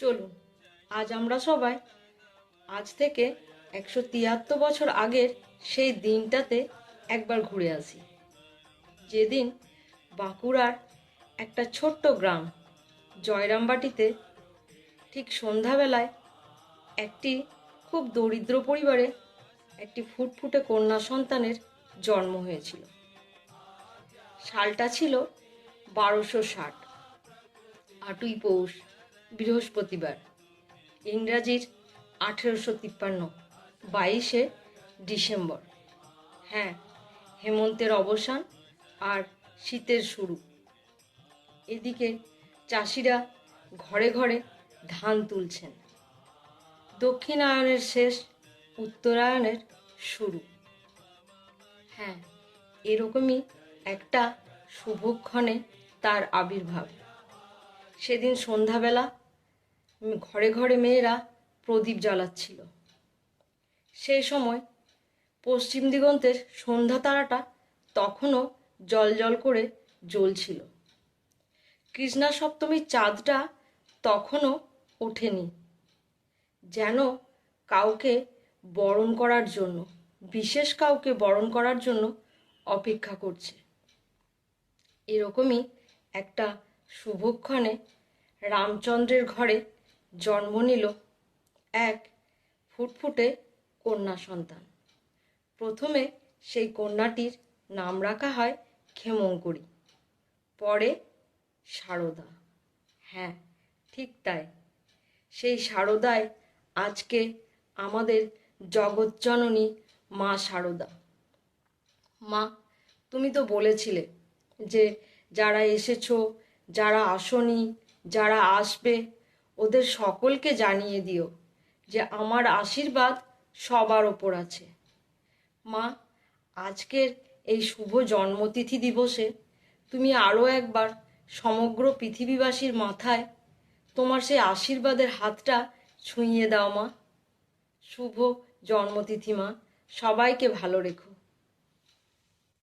চলুন আজ আমরা সবাই আজ থেকে 173 বছর আগের সেই দিনটাতে একবার ঘুরে আসি, যেদিন বাঁকুড়ার একটা ছোট্ট গ্রাম জয়রামবাটিতে ঠিক সন্ধ্যাবেলায় একটি খুব দরিদ্র পরিবারে একটি ফুটফুটে কন্যা সন্তানের জন্ম হয়েছিল। সালটা ছিল 1260, 8ই পৌষ, বৃহস্পতিবার, ইংরাজির 1853, 22শে ডিসেম্বর। হ্যাঁ, হেমন্তের অবসান আর শীতের শুরু। এদিকে চাষিরা ঘরে ঘরে ধান তুলছেন। দক্ষিণায়নের শেষ, উত্তরায়ণের শুরু। হ্যাঁ, এরকমই একটা শুভক্ষণে তার আবির্ভাব। সেদিন সন্ধ্যাবেলা ঘরে ঘরে মেয়েরা প্রদীপ জ্বালাচ্ছিল। সেই সময় পশ্চিম দিগন্তের সন্ধ্যা তারাটা তখনও জল করে জ্বলছিল। কৃষ্ণা সপ্তমীর চাঁদটা তখনও ওঠেনি, যেন কাউকে বরণ করার জন্য, বিশেষ কাউকে বরণ করার জন্য অপেক্ষা করছে। এরকমই একটা শুভক্ষণে রামচন্দ্রের ঘরে জন্ম নিল এক ফুটফুটে কন্যা সন্তান। প্রথমে সেই কন্যাটির নাম রাখা হয় ক্ষেমংকরী, পরে সারদা। হ্যাঁ, ঠিক তাই, সেই সারদাই আজকে আমাদের জগৎজননী মা সারদা। মা, তুমি তো বলেছিলে যে যারা এসেছো, যারা আসনি, যারা আসবে, ওদের সকলকে জানিয়ে দিও যে আমার আশীর্বাদ সবার ওপর আছে। মা, আজকের এই শুভ জন্মতিথি দিবসে তুমি আরও একবার সমগ্র পৃথিবীবাসীর মাথায় তোমার সেই আশীর্বাদের হাতটা ছুঁইয়ে দাও মা। শুভ জন্মতিথি মা, সবাইকে ভালো রেখো।